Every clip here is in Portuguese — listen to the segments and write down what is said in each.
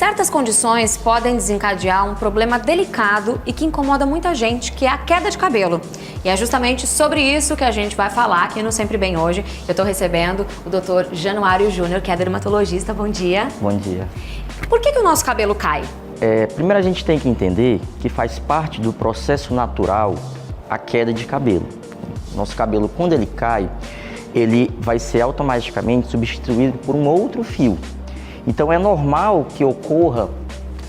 Certas condições podem desencadear um problema delicado e que incomoda muita gente, que é a queda de cabelo. E é justamente sobre isso que a gente vai falar aqui no Sempre Bem hoje. Eu estou recebendo o Dr. Januário Júnior, que é dermatologista. Bom dia. Bom dia. Por que o nosso cabelo cai? Primeiro a gente tem que entender que faz parte do processo natural a queda de cabelo. Nosso cabelo, quando ele cai, ele vai ser automaticamente substituído por um outro fio. Então é normal que ocorra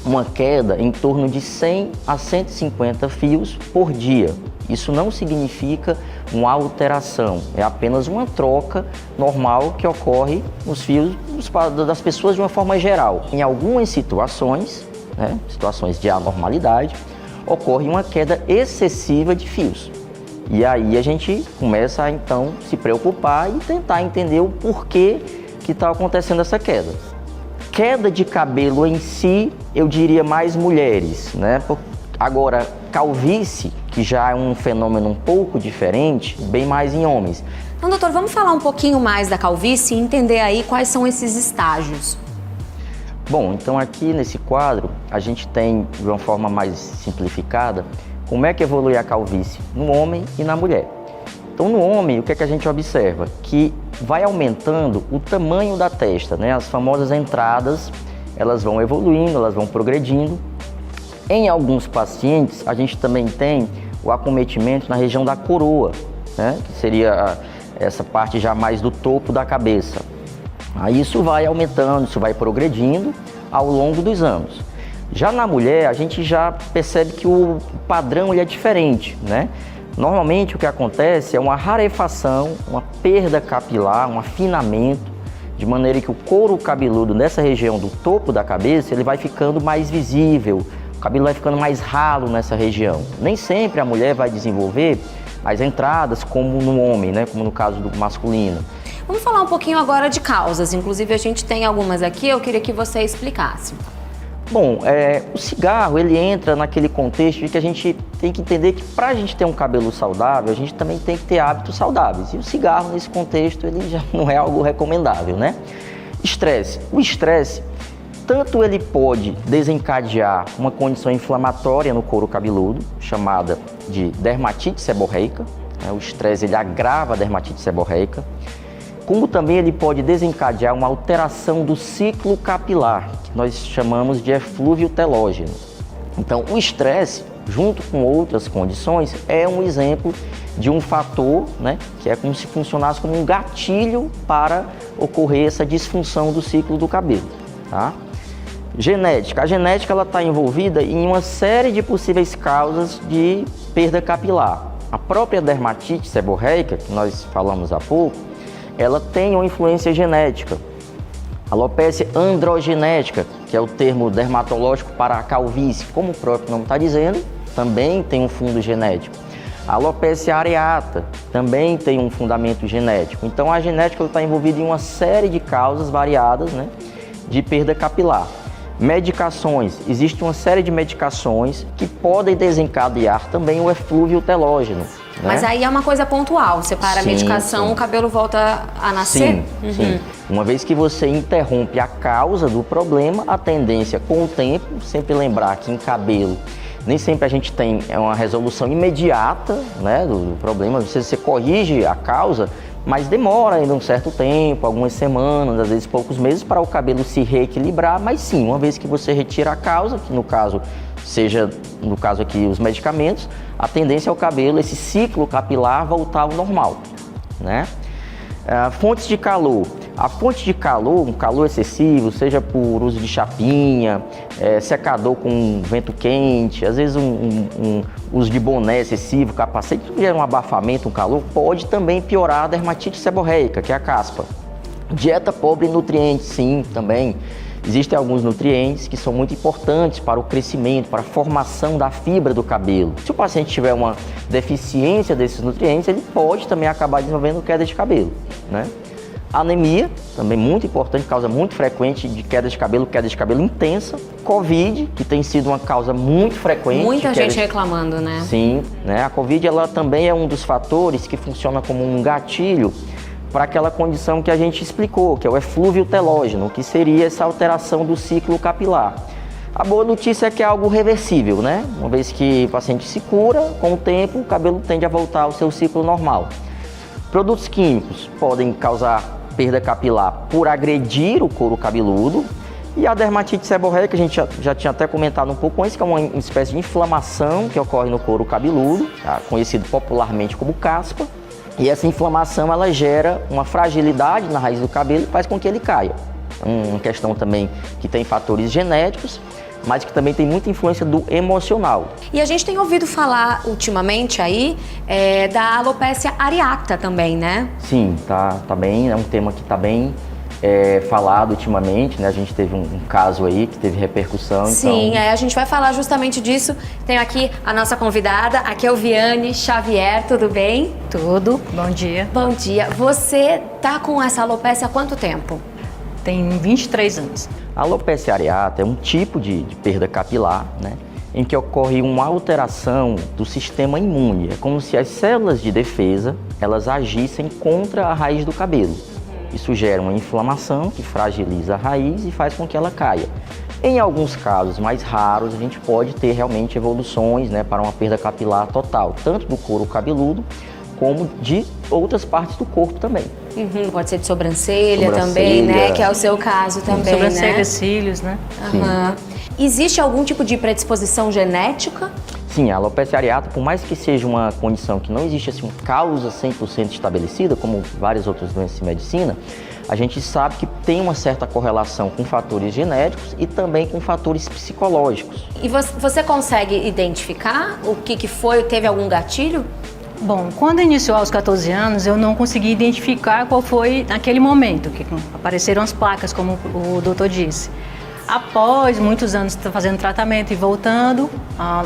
uma queda em torno de 100 a 150 fios por dia. Isso não significa uma alteração, é apenas uma troca normal que ocorre nos fios das pessoas de uma forma geral. Em algumas situações, situações de anormalidade, ocorre uma queda excessiva de fios. E aí a gente começa a então se preocupar e tentar entender o porquê que está acontecendo essa queda. Queda de cabelo em si, eu diria mais mulheres, Agora, calvície, que já é um fenômeno um pouco diferente, bem mais em homens. Então, doutor, vamos falar um pouquinho mais da calvície e entender aí quais são esses estágios. Bom, então aqui nesse quadro, a gente tem, de uma forma mais simplificada, como é que evolui a calvície no homem e na mulher. Então, no homem, o que é que a gente observa? Que vai aumentando o tamanho da testa, As famosas entradas, elas vão evoluindo, elas vão progredindo. Em alguns pacientes, a gente também tem o acometimento na região da coroa, que seria essa parte já mais do topo da cabeça. Aí isso vai aumentando, isso vai progredindo ao longo dos anos. Já na mulher, a gente já percebe que o padrão ele é diferente, Normalmente o que acontece é uma rarefação, uma perda capilar, um afinamento, de maneira que o couro cabeludo nessa região do topo da cabeça ele vai ficando mais visível, o cabelo vai ficando mais ralo nessa região. Nem sempre a mulher vai desenvolver as entradas como no homem, como no caso do masculino. Vamos falar um pouquinho agora de causas, inclusive a gente tem algumas aqui, eu queria que você explicasse. Bom, o cigarro ele entra naquele contexto de que a gente tem que entender que para a gente ter um cabelo saudável, a gente também tem que ter hábitos saudáveis. E o cigarro nesse contexto ele já não é algo recomendável, Estresse. O estresse, tanto ele pode desencadear uma condição inflamatória no couro cabeludo, chamada de dermatite seborreica. O estresse ele agrava a dermatite seborreica. Como também ele pode desencadear uma alteração do ciclo capilar, que nós chamamos de eflúvio telógeno. Então, o estresse, junto com outras condições, é um exemplo de um fator, que é como se funcionasse como um gatilho para ocorrer essa disfunção do ciclo do cabelo, Genética. A genética está envolvida em uma série de possíveis causas de perda capilar. A própria dermatite seborreica, que nós falamos há pouco, ela tem uma influência genética. Alopecia androgenética, que é o termo dermatológico para a calvície, como o próprio nome está dizendo, também tem um fundo genético. A alopecia areata também tem um fundamento genético. Então a genética está envolvida em uma série de causas variadas, de perda capilar. Medicações. Existe uma série de medicações que podem desencadear também o eflúvio telógeno. Mas aí é uma coisa pontual, você para a medicação, o cabelo volta a nascer? Sim. Uma vez que você interrompe a causa do problema, a tendência com o tempo, sempre lembrar que em cabelo, nem sempre a gente tem uma resolução imediata do problema, você corrige a causa, mas demora ainda um certo tempo, algumas semanas, às vezes poucos meses, para o cabelo se reequilibrar, mas sim, uma vez que você retira a causa, que no caso aqui os medicamentos, a tendência é o cabelo, esse ciclo capilar voltar ao normal, Fontes de calor. A fonte de calor, um calor excessivo, seja por uso de chapinha, secador com vento quente, às vezes um uso de boné excessivo, capacete, que gera um abafamento, um calor, pode também piorar a dermatite seborreica, que é a caspa. Dieta pobre em nutrientes, sim, também. Existem alguns nutrientes que são muito importantes para o crescimento, para a formação da fibra do cabelo. Se o paciente tiver uma deficiência desses nutrientes, ele pode também acabar desenvolvendo queda de cabelo, Anemia, também muito importante, causa muito frequente de queda de cabelo intensa. Covid, que tem sido uma causa muito frequente. Muita gente reclamando, Sim, A Covid ela também é um dos fatores que funciona como um gatilho para aquela condição que a gente explicou, que é o eflúvio telógeno, que seria essa alteração do ciclo capilar. A boa notícia é que é algo reversível, né? Uma vez que o paciente se cura, com o tempo o cabelo tende a voltar ao seu ciclo normal. Produtos químicos podem causar perda capilar por agredir o couro cabeludo, e a dermatite seborreica, a gente já tinha até comentado um pouco antes, que é uma espécie de inflamação que ocorre no couro cabeludo, tá? Conhecido popularmente como caspa, e essa inflamação ela gera uma fragilidade na raiz do cabelo e faz com que ele caia. Uma questão também que tem fatores genéticos, mas que também tem muita influência do emocional. E a gente tem ouvido falar ultimamente aí da alopecia areata também, né? Sim, tá bem, é um tema que está bem falado ultimamente, né? A gente teve um caso aí que teve repercussão. Sim, então... a gente vai falar justamente disso. Tenho aqui a nossa convidada, a Kelviane Xavier, tudo bem? Tudo, bom dia. Bom dia. Você tá com essa alopecia há quanto tempo? Tem 23 anos. A alopecia areata é um tipo de perda capilar, né, em que ocorre uma alteração do sistema imune. É como se as células de defesa elas agissem contra a raiz do cabelo. Isso gera uma inflamação que fragiliza a raiz e faz com que ela caia. Em alguns casos mais raros, a gente pode ter realmente evoluções, né, para uma perda capilar total, tanto do couro cabeludo como de outras partes do corpo também. Pode ser de sobrancelha também, né? Que é o seu caso também, sobrancelha, né? cílios, né? Existe algum tipo de predisposição genética? Sim, a alopecia areata, por mais que seja uma condição que não existe assim, uma causa 100% estabelecida, como várias outras doenças de medicina, a gente sabe que tem uma certa correlação com fatores genéticos e também com fatores psicológicos. E você consegue identificar o que foi? Teve algum gatilho? Bom, quando iniciou aos 14 anos, eu não consegui identificar qual foi naquele momento, que apareceram as placas, como o doutor disse. Após muitos anos fazendo tratamento e voltando,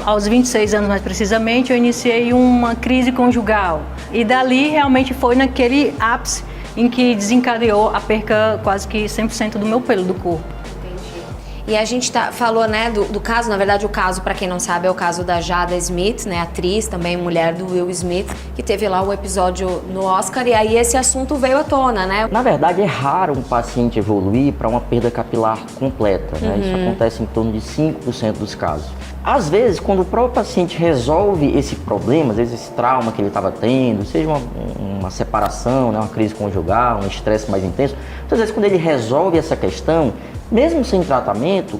aos 26 anos mais precisamente, eu iniciei uma crise conjugal. E dali realmente foi naquele ápice em que desencadeou a perca quase que 100% do meu pelo do corpo. E a gente falou, né, do caso, na verdade o caso, para quem não sabe, é o caso da Jada Smith, né, atriz, também mulher do Will Smith, que teve lá o episódio no Oscar, e aí esse assunto veio à tona, né? Na verdade, é raro um paciente evoluir para uma perda capilar completa, né? Isso acontece em torno de 5% dos casos. Às vezes, quando o próprio paciente resolve esse problema, às vezes esse trauma que ele estava tendo, seja uma separação, né, uma crise conjugal, um estresse mais intenso, às vezes quando ele resolve essa questão, mesmo sem tratamento,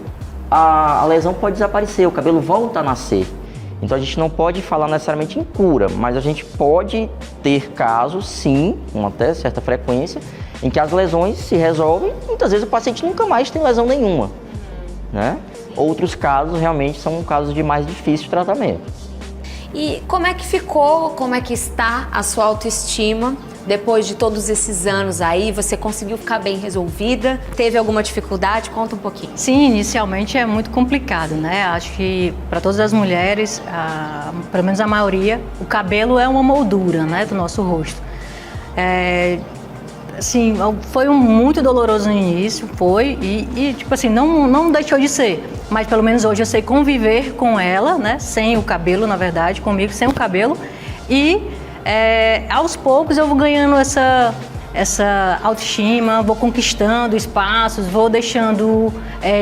a lesão pode desaparecer, o cabelo volta a nascer. Então a gente não pode falar necessariamente em cura, mas a gente pode ter casos, sim, com até certa frequência, em que as lesões se resolvem, muitas vezes o paciente nunca mais tem lesão nenhuma, né? Outros casos realmente são casos de mais difícil tratamento. E como é que ficou, como é que está a sua autoestima? Depois de todos esses anos aí, você conseguiu ficar bem resolvida? Teve alguma dificuldade? Conta um pouquinho. Sim, inicialmente é muito complicado, né? Acho que para todas as mulheres, pelo menos a maioria, o cabelo é uma moldura, né, do nosso rosto. Assim, foi muito doloroso no início, e tipo assim, não deixou de ser. Mas pelo menos hoje eu sei conviver com ela, né? Sem o cabelo, na verdade, comigo sem o cabelo. E aos poucos eu vou ganhando essa autoestima, vou conquistando espaços, vou deixando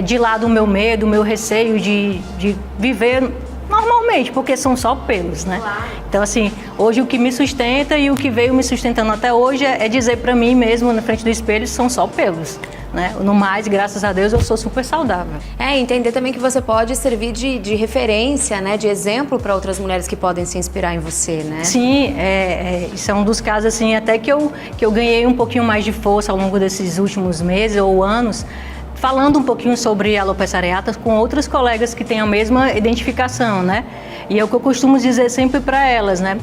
de lado o meu medo, o meu receio de viver normalmente, porque são só pelos, né? Claro. Então, assim, hoje o que me sustenta e o que veio me sustentando até hoje é dizer pra mim mesmo, na frente do espelho, são só pelos, né? No mais, graças a Deus, eu sou super saudável. Entender também que você pode servir de referência, né? De exemplo para outras mulheres que podem se inspirar em você, né? Sim, isso é um dos casos, assim, até que eu ganhei um pouquinho mais de força ao longo desses últimos meses ou anos, falando um pouquinho sobre a alopecia areata com outras colegas que têm a mesma identificação, né? E é o que eu costumo dizer sempre para elas, né?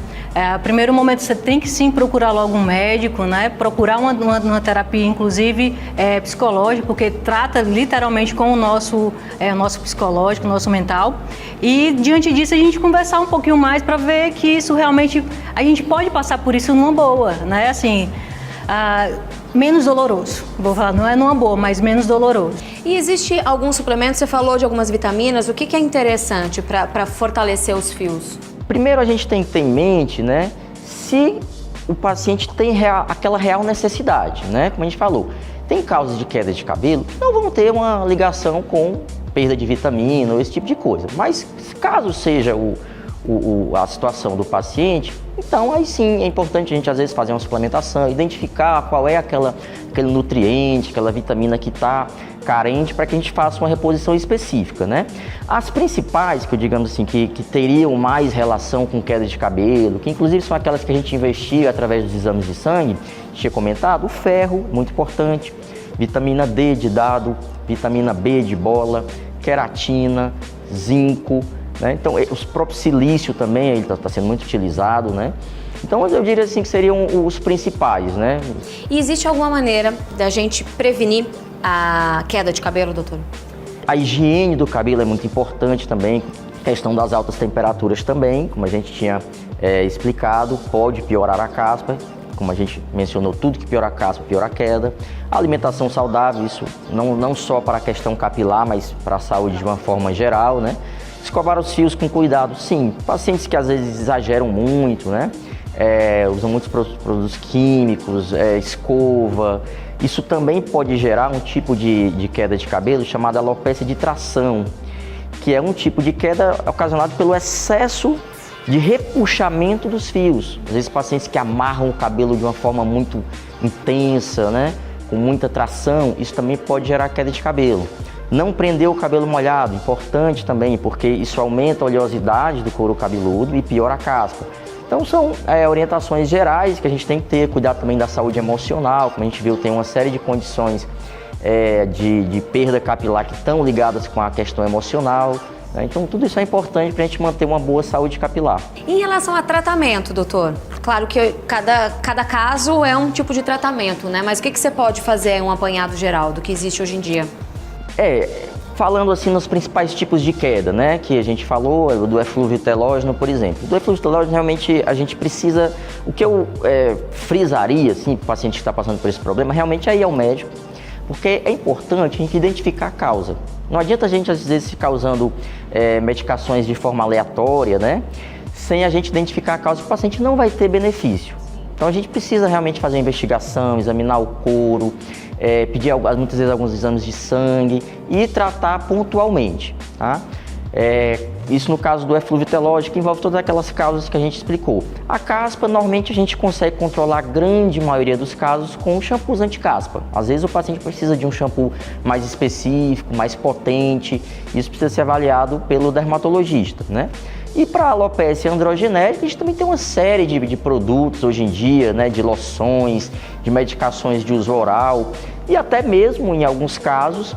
Primeiro momento, você tem que sim procurar logo um médico, né? Procurar uma terapia, inclusive psicológica, porque trata literalmente com o nosso psicológico, o nosso mental. E diante disso, a gente conversar um pouquinho mais para ver que isso realmente, a gente pode passar por isso numa boa, né? Assim, menos doloroso, vou falar, não é numa boa, mas menos doloroso. E existe algum suplemento, você falou de algumas vitaminas, o que é interessante para fortalecer os fios? Primeiro a gente tem que ter em mente, né, se o paciente tem aquela real necessidade, né? Como a gente falou, tem causas de queda de cabelo que não vão ter uma ligação com perda de vitamina ou esse tipo de coisa. Mas caso seja a situação do paciente, então aí sim é importante a gente às vezes fazer uma suplementação, identificar qual é aquele nutriente, aquela vitamina que está carente para que a gente faça uma reposição específica, né? As principais, que eu digamos assim, que teriam mais relação com queda de cabelo, que inclusive são aquelas que a gente investiga através dos exames de sangue, tinha comentado, o ferro, muito importante, vitamina D de dado, vitamina B de bola, queratina, zinco, né? Então, os próprios silício também está sendo muito utilizado, né? Então, eu diria assim que seriam os principais, né? E existe alguma maneira da gente prevenir a queda de cabelo, doutor? A higiene do cabelo é muito importante também, a questão das altas temperaturas também, como a gente tinha explicado, pode piorar a caspa, como a gente mencionou, tudo que piora a caspa, piora a queda. A alimentação saudável, isso não só para a questão capilar, mas para a saúde de uma forma geral, né? Escovar os fios com cuidado, sim. Pacientes que às vezes exageram muito, né? Usam muitos produtos químicos, escova. Isso também pode gerar um tipo de queda de cabelo chamada alopecia de tração, que é um tipo de queda ocasionado pelo excesso de repuxamento dos fios. Às vezes pacientes que amarram o cabelo de uma forma muito intensa, né? Com muita tração, isso também pode gerar queda de cabelo. Não prender o cabelo molhado, importante também, porque isso aumenta a oleosidade do couro cabeludo e piora a caspa. Então são orientações gerais que a gente tem que ter, cuidar também da saúde emocional, como a gente viu, tem uma série de condições de perda capilar que estão ligadas com a questão emocional, né? Então tudo isso é importante para a gente manter uma boa saúde capilar. Em relação a tratamento, doutor, claro que cada caso é um tipo de tratamento, né? Mas o que você pode fazer, um apanhado geral do que existe hoje em dia? Falando assim nos principais tipos de queda, né, que a gente falou, do eflúvio telógeno, por exemplo. Do eflúvio telógeno, realmente, a gente precisa, o que eu frisaria, assim, para o paciente que está passando por esse problema, realmente é ir ao médico, porque é importante a gente identificar a causa. Não adianta a gente, às vezes, ficar usando medicações de forma aleatória, né, sem a gente identificar a causa, o paciente não vai ter benefício. Então, a gente precisa realmente fazer a investigação, examinar o couro, pedir muitas vezes alguns exames de sangue e tratar pontualmente, tá? Isso no caso do eflúvio telógeno, que envolve todas aquelas causas que a gente explicou. A caspa, normalmente a gente consegue controlar a grande maioria dos casos com shampoos anti-caspa. Às vezes o paciente precisa de um shampoo mais específico, mais potente, isso precisa ser avaliado pelo dermatologista, né? E para a alopecia androgenética, a gente também tem uma série de produtos hoje em dia, né, de loções, de medicações de uso oral e até mesmo, em alguns casos,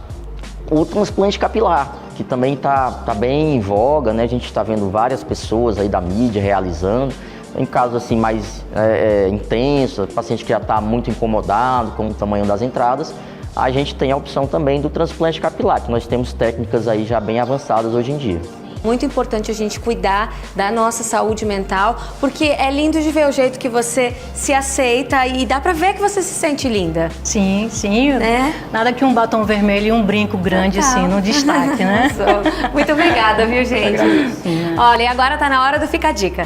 o transplante capilar, que também está bem em voga, né? A gente está vendo várias pessoas aí da mídia realizando, em casos assim mais intensos, paciente que já está muito incomodado com o tamanho das entradas, a gente tem a opção também do transplante capilar, que nós temos técnicas aí já bem avançadas hoje em dia. Muito importante a gente cuidar da nossa saúde mental, porque é lindo de ver o jeito que você se aceita e dá pra ver que você se sente linda. Sim, sim. Nada que um batom vermelho e um brinco grande assim no destaque, né? Muito obrigada, viu, gente? Olha, e agora tá na hora do Fica a Dica.